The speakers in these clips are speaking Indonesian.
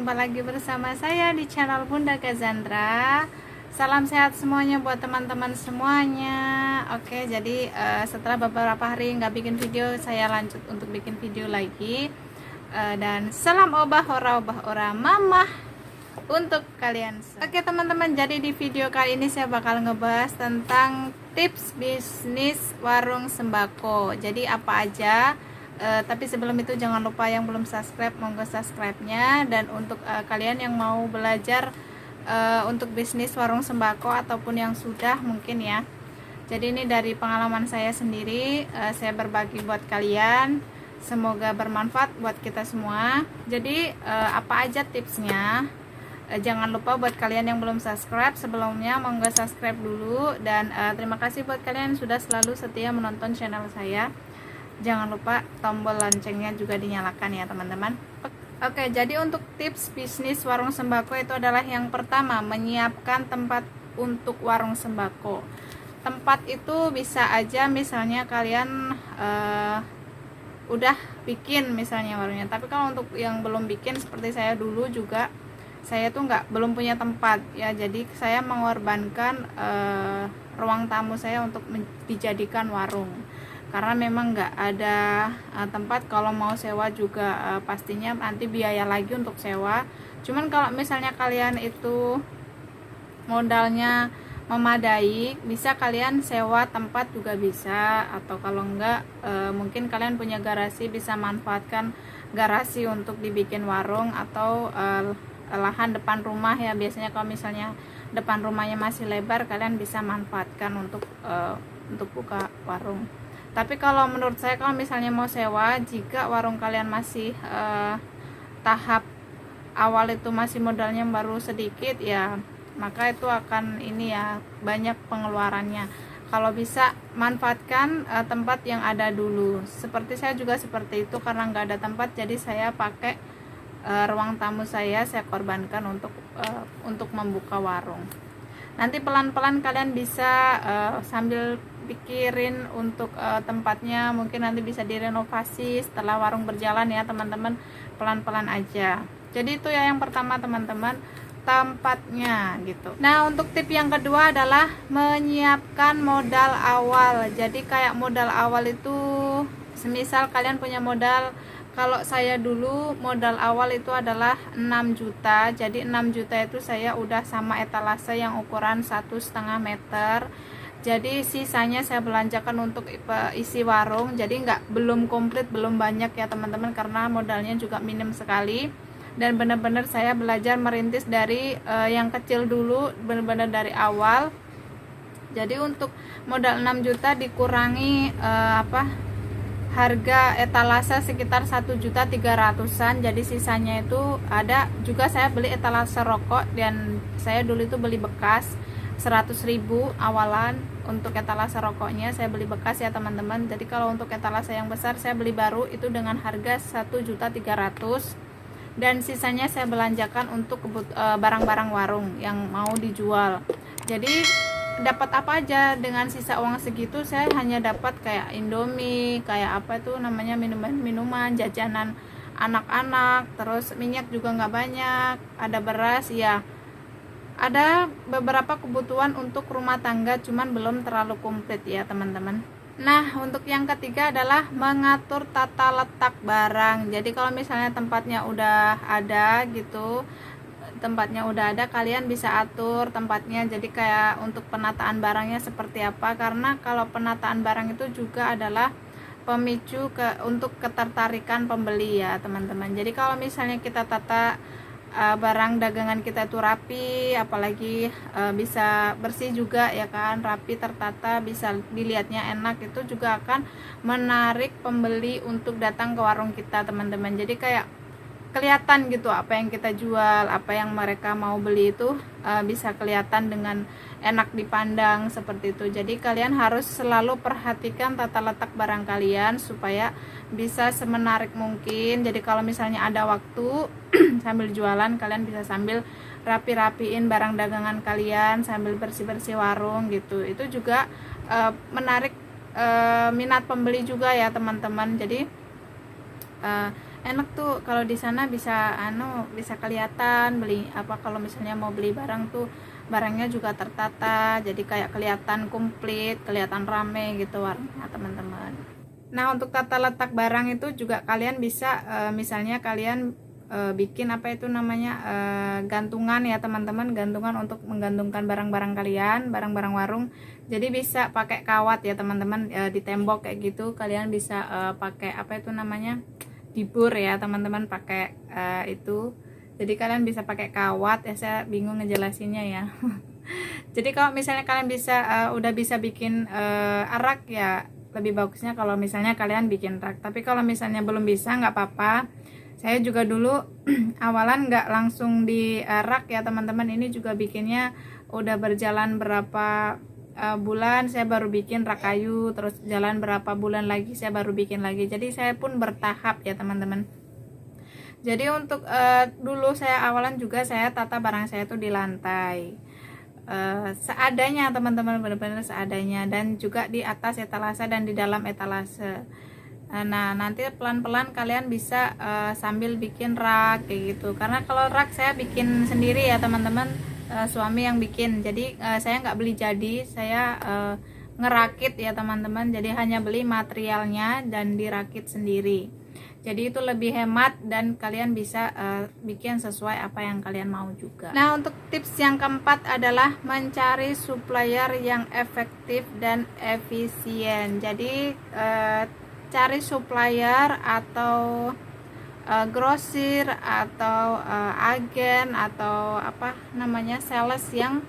berjumpa lagi bersama saya di channel Bunda Kazandra. Salam sehat semuanya buat teman-teman semuanya. Oke, jadi setelah beberapa hari nggak bikin video, saya lanjut untuk bikin video lagi. Dan salam obah ora mamah untuk kalian. Oke teman-teman, jadi di video kali ini saya bakal ngebahas tentang tips bisnis warung sembako. Jadi apa aja. Tapi sebelum itu jangan lupa yang belum subscribe, monggo subscribe-nya. Dan untuk kalian yang mau belajar untuk bisnis warung sembako ataupun yang sudah mungkin ya, jadi ini dari pengalaman saya sendiri, saya berbagi buat kalian, semoga bermanfaat buat kita semua. Jadi apa aja tipsnya, jangan lupa buat kalian yang belum subscribe, sebelumnya monggo subscribe dulu. Dan terima kasih buat kalian yang sudah selalu setia menonton channel saya. Jangan lupa tombol loncengnya juga dinyalakan ya teman-teman. Oke, jadi untuk tips bisnis warung sembako itu adalah yang pertama, menyiapkan tempat untuk warung sembako. Tempat itu bisa aja misalnya kalian udah bikin misalnya warungnya, tapi kalau untuk yang belum bikin seperti saya dulu juga, saya tuh belum punya tempat ya, jadi saya mengorbankan ruang tamu saya untuk dijadikan warung. Karena memang nggak ada tempat, kalau mau sewa juga pastinya nanti biaya lagi untuk sewa. Cuman kalau misalnya kalian itu modalnya memadai, bisa kalian sewa tempat juga bisa, atau kalau enggak mungkin kalian punya garasi, bisa manfaatkan garasi untuk dibikin warung, atau lahan depan rumah ya. Biasanya kalau misalnya depan rumahnya masih lebar, kalian bisa manfaatkan untuk buka warung. Tapi kalau menurut saya, kalau misalnya mau sewa, jika warung kalian masih tahap awal itu masih modalnya baru sedikit ya, maka itu akan ini ya, banyak pengeluarannya. Kalau bisa manfaatkan tempat yang ada dulu. Seperti saya juga seperti itu, karena nggak ada tempat, jadi saya pakai ruang tamu saya korbankan untuk membuka warung. Nanti pelan-pelan kalian bisa sambil pikirin untuk tempatnya, mungkin nanti bisa direnovasi setelah warung berjalan ya teman-teman, pelan-pelan aja. Jadi itu ya yang pertama teman-teman, tempatnya gitu. Nah untuk tip yang kedua adalah menyiapkan modal awal. Jadi kayak modal awal itu, semisal kalian punya modal, kalau saya dulu modal awal itu adalah 6 juta. Jadi 6 juta itu saya udah sama etalase yang ukuran 1,5 meter. Jadi sisanya saya belanjakan untuk isi warung. Jadi belum komplit, belum banyak ya teman-teman, karena modalnya juga minim sekali. Dan benar-benar saya belajar merintis dari yang kecil dulu, benar-benar dari awal. Jadi untuk modal 6 juta dikurangi harga etalase sekitar 1.300.000-an. Jadi sisanya itu ada juga saya beli etalase rokok, dan saya dulu itu beli bekas 100.000 awalan. Untuk etalase rokoknya saya beli bekas ya teman-teman. Jadi kalau untuk etalase yang besar saya beli baru itu dengan harga 1.300.000, dan sisanya saya belanjakan untuk barang-barang warung yang mau dijual. Jadi dapat apa aja dengan sisa uang segitu, saya hanya dapat kayak Indomie, kayak apa itu namanya, minuman, jajanan anak-anak, terus minyak juga nggak banyak, ada beras ya, ada beberapa kebutuhan untuk rumah tangga, cuman belum terlalu komplit ya teman-teman. Nah untuk yang ketiga adalah mengatur tata letak barang. Jadi kalau misalnya tempatnya udah ada gitu, kalian bisa atur tempatnya. Jadi kayak untuk penataan barangnya seperti apa, karena kalau penataan barang itu juga adalah pemicu untuk ketertarikan pembeli ya teman-teman. Jadi kalau misalnya kita tata barang dagangan kita itu rapi, apalagi bisa bersih juga ya kan, rapi, tertata, bisa dilihatnya enak, itu juga akan menarik pembeli untuk datang ke warung kita teman-teman. Jadi kayak kelihatan gitu apa yang kita jual, apa yang mereka mau beli itu bisa kelihatan dengan enak dipandang seperti itu. Jadi kalian harus selalu perhatikan tata letak barang kalian supaya bisa semenarik mungkin. Jadi kalau misalnya ada waktu sambil jualan, kalian bisa sambil rapi-rapiin barang dagangan kalian, sambil bersih-bersih warung gitu. Itu juga menarik minat pembeli juga ya teman-teman. Jadi enak tuh kalau di sana bisa bisa kelihatan beli apa, kalau misalnya mau beli barang tuh barangnya juga tertata, jadi kayak kelihatan komplit, kelihatan rame gitu warnanya teman-teman. Nah, untuk tata letak barang itu juga kalian bisa misalnya kalian bikin apa itu namanya gantungan ya teman-teman, gantungan untuk menggantungkan barang-barang kalian, barang-barang warung. Jadi bisa pakai kawat ya teman-teman, di tembok kayak gitu. Kalian bisa pakai apa itu namanya, dibur ya teman-teman, pakai itu. Jadi kalian bisa pakai kawat ya, saya bingung ngejelasinnya ya. Jadi kalau misalnya kalian bisa udah bisa bikin rak ya, lebih bagusnya kalau misalnya kalian bikin rak. Tapi kalau misalnya belum bisa nggak apa-apa. Saya juga dulu awalan nggak langsung di rak ya teman-teman. Ini juga bikinnya udah berjalan berapa bulan saya baru bikin rak kayu, terus jalan berapa bulan lagi saya baru bikin lagi. Jadi saya pun bertahap ya teman-teman. Jadi untuk dulu saya awalan juga saya tata barang saya tuh di lantai seadanya teman-teman, benar-benar seadanya, dan juga di atas etalase dan di dalam etalase. Nah, nanti pelan-pelan kalian bisa sambil bikin rak kayak gitu. Karena kalau rak saya bikin sendiri ya teman-teman, suami yang bikin. Jadi saya nggak beli jadi, saya ngerakit ya teman-teman. Jadi hanya beli materialnya dan dirakit sendiri. Jadi itu lebih hemat dan kalian bisa bikin sesuai apa yang kalian mau juga. Nah, untuk tips yang keempat adalah mencari supplier yang efektif dan efisien. Jadi cari supplier atau grosir atau agen atau apa namanya sales yang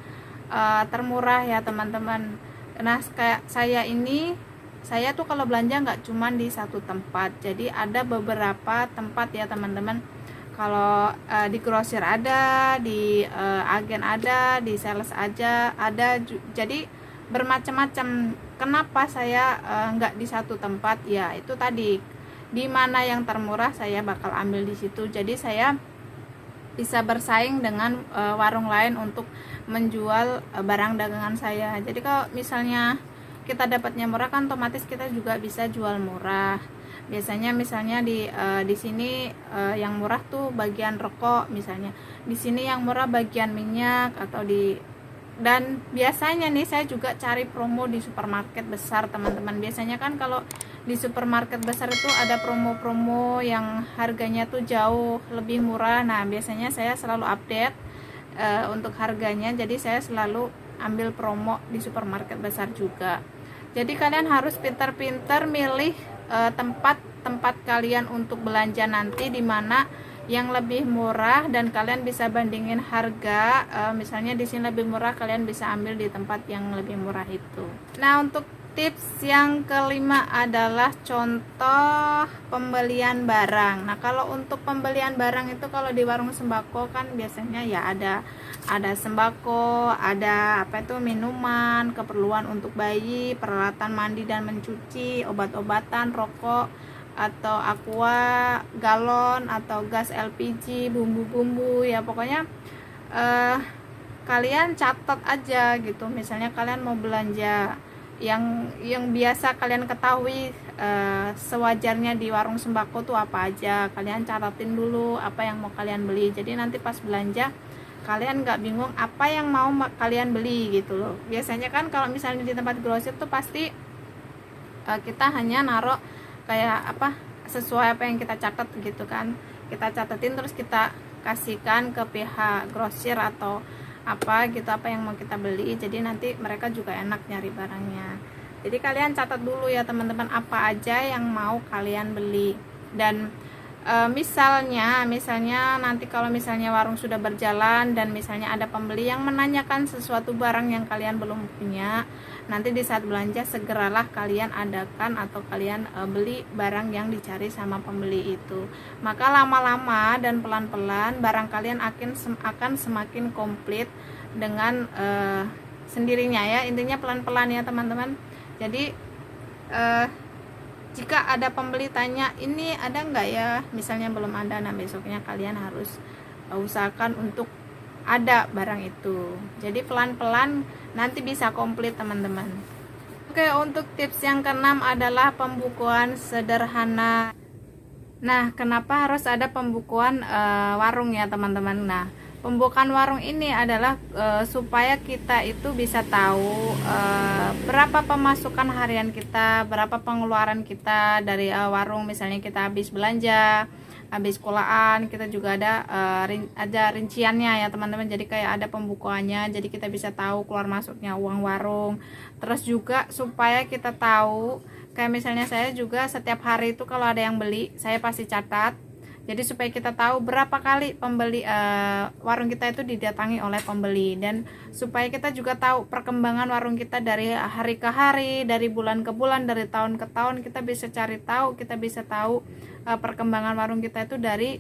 termurah ya teman-teman. Nah, kayak saya tuh kalau belanja nggak cuman di satu tempat, jadi ada beberapa tempat ya teman-teman. Kalau di grosir ada, di agen ada, di sales aja ada, jadi bermacam-macam. Kenapa saya nggak di satu tempat? Ya itu tadi, di mana yang termurah saya bakal ambil di situ. Jadi saya bisa bersaing dengan warung lain untuk menjual barang dagangan saya. Jadi kalau misalnya kita dapatnya murah kan otomatis kita juga bisa jual murah. Biasanya misalnya di sini yang murah tuh bagian rokok misalnya. Di sini yang murah bagian minyak atau dan biasanya nih saya juga cari promo di supermarket besar teman-teman. Biasanya kan kalau di supermarket besar itu ada promo-promo yang harganya tuh jauh lebih murah. Nah, biasanya saya selalu update untuk harganya. Jadi saya selalu ambil promo di supermarket besar juga. Jadi kalian harus pintar-pintar milih tempat kalian untuk belanja nanti, di mana yang lebih murah dan kalian bisa bandingin harga. Misalnya di sini lebih murah, kalian bisa ambil di tempat yang lebih murah itu. Nah, untuk tips yang kelima adalah contoh pembelian barang. Nah, kalau untuk pembelian barang itu kalau di warung sembako kan biasanya ya ada sembako, ada apa itu minuman, keperluan untuk bayi, peralatan mandi dan mencuci, obat-obatan, rokok atau aqua, galon atau gas LPG, bumbu-bumbu ya pokoknya kalian catat aja gitu. Misalnya kalian mau belanja yang biasa kalian ketahui sewajarnya di warung sembako tuh apa aja, kalian catatin dulu apa yang mau kalian beli. Jadi nanti pas belanja kalian nggak bingung apa yang mau kalian beli gitu loh. Biasanya kan kalau misalnya di tempat grosir tuh pasti kita hanya naruh kayak apa sesuai apa yang kita catat gitu kan, kita catatin terus kita kasihkan ke pihak grosir atau apa gitu, apa yang mau kita beli. Jadi nanti mereka juga enak nyari barangnya. Jadi kalian catat dulu ya teman-teman apa aja yang mau kalian beli. Dan misalnya nanti kalau misalnya warung sudah berjalan dan misalnya ada pembeli yang menanyakan sesuatu barang yang kalian belum punya, nanti di saat belanja segeralah kalian adakan atau kalian beli barang yang dicari sama pembeli itu. Maka lama-lama dan pelan-pelan barang kalian akan semakin komplit dengan sendirinya ya. Intinya pelan-pelan ya teman-teman. Jadi jika ada pembeli tanya ini ada nggak ya, misalnya belum ada, nah besoknya kalian harus usahakan untuk ada barang itu. Jadi pelan-pelan nanti bisa komplit teman-teman. Oke, untuk tips yang keenam adalah pembukuan sederhana. Nah, kenapa harus ada pembukuan warung ya teman-teman? Nah, pembukaan warung ini adalah supaya kita itu bisa tahu berapa pemasukan harian kita, berapa pengeluaran kita dari warung. Misalnya kita habis belanja, habis sekolahan, kita juga ada rinciannya ya teman-teman. Jadi kayak ada pembukuannya, jadi kita bisa tahu keluar masuknya uang warung. Terus juga supaya kita tahu, kayak misalnya saya juga setiap hari itu kalau ada yang beli, saya pasti catat. Jadi supaya kita tahu berapa kali pembeli warung kita itu didatangi oleh pembeli, dan supaya kita juga tahu perkembangan warung kita dari hari ke hari, dari bulan ke bulan, dari tahun ke tahun. Kita bisa cari tahu, kita bisa tahu perkembangan warung kita itu dari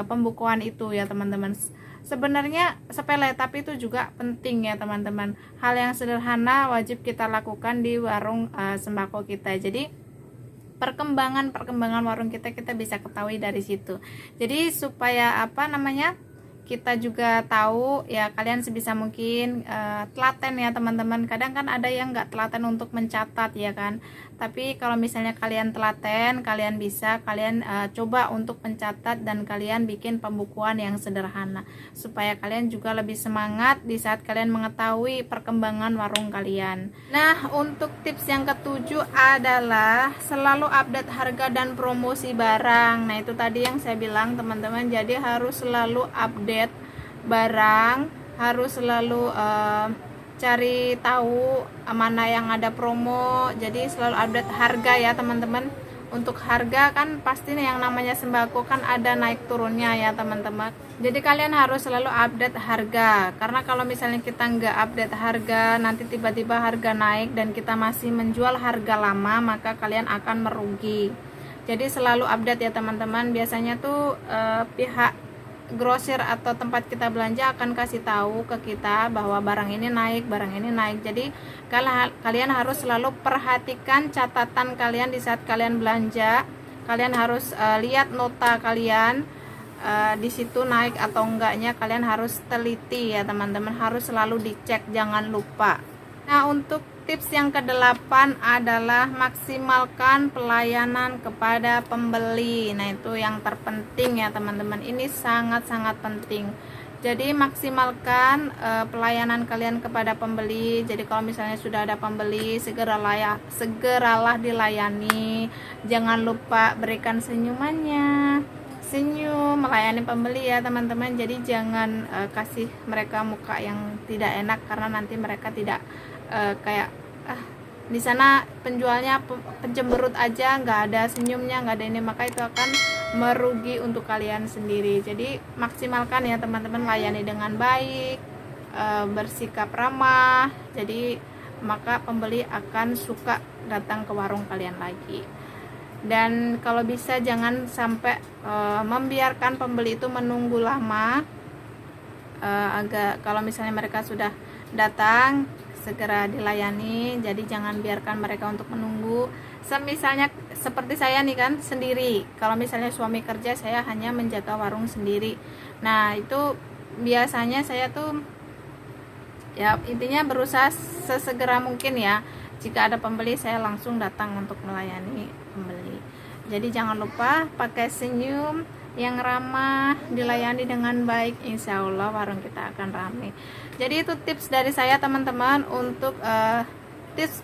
pembukuan itu ya teman-teman. Sebenarnya sepele, tapi itu juga penting ya teman-teman. Hal yang sederhana wajib kita lakukan di warung sembako kita. Jadi perkembangan warung kita bisa ketahui dari situ. Jadi supaya kita juga tahu ya, kalian sebisa mungkin telaten ya teman-teman. Kadang kan ada yang nggak telaten untuk mencatat ya kan, tapi kalau misalnya kalian telaten, kalian bisa coba untuk mencatat dan kalian bikin pembukuan yang sederhana supaya kalian juga lebih semangat di saat kalian mengetahui perkembangan warung kalian. Nah, untuk tips yang ketujuh adalah selalu update harga dan promosi barang. Nah, itu tadi yang saya bilang teman-teman, jadi harus selalu update barang, harus selalu cari tahu mana yang ada promo. Jadi selalu update harga ya teman-teman. Untuk harga kan pasti yang namanya sembako kan ada naik turunnya ya teman-teman. Jadi kalian harus selalu update harga, karena kalau misalnya kita nggak update harga, nanti tiba-tiba harga naik dan kita masih menjual harga lama, maka kalian akan merugi. Jadi selalu update ya teman-teman. Biasanya tuh pihak grosir atau tempat kita belanja akan kasih tahu ke kita bahwa barang ini naik, barang ini naik. Jadi kalian harus selalu perhatikan catatan kalian di saat kalian belanja. Kalian harus lihat nota kalian di situ naik atau enggaknya. Kalian harus teliti ya teman-teman, harus selalu dicek, jangan lupa. Nah, untuk tips yang ke-8 adalah maksimalkan pelayanan kepada pembeli. Nah, itu yang terpenting ya teman-teman. Ini sangat-sangat penting. Jadi maksimalkan pelayanan kalian kepada pembeli. Jadi kalau misalnya sudah ada pembeli, segeralah dilayani. Jangan lupa berikan senyumannya. Senyum melayani pembeli ya teman-teman. Jadi jangan kasih mereka muka yang tidak enak, karena nanti mereka tidak di sana penjualnya pencemberut aja, nggak ada senyumnya, nggak ada ini, maka itu akan merugi untuk kalian sendiri. Jadi maksimalkan ya teman-teman, layani dengan baik, bersikap ramah. Jadi maka pembeli akan suka datang ke warung kalian lagi. Dan kalau bisa jangan sampai membiarkan pembeli itu menunggu lama. Kalau misalnya mereka sudah datang, segera dilayani. Jadi jangan biarkan mereka untuk menunggu. Misalnya seperti saya nih kan sendiri, kalau misalnya suami kerja, saya hanya menjaga warung sendiri. Nah, itu biasanya saya tuh ya intinya berusaha sesegera mungkin ya, jika ada pembeli saya langsung datang untuk melayani pembeli. Jadi jangan lupa pakai senyum yang ramah, dilayani dengan baik, insya Allah warung kita akan ramai. Jadi itu tips dari saya teman-teman untuk tips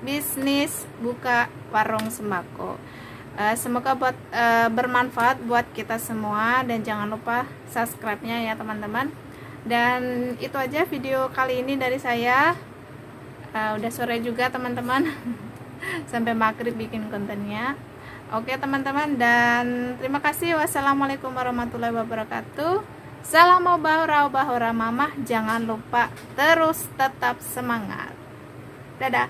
bisnis buka warung sembako. Semoga bermanfaat buat kita semua, dan jangan lupa subscribe-nya ya teman-teman. Dan itu aja video kali ini dari saya. Udah sore juga teman-teman. Sampai maghrib bikin kontennya. Oke teman-teman, dan terima kasih. Wassalamualaikum warahmatullahi wabarakatuh. Salam bahura mamah. Jangan lupa terus tetap semangat. Dadah.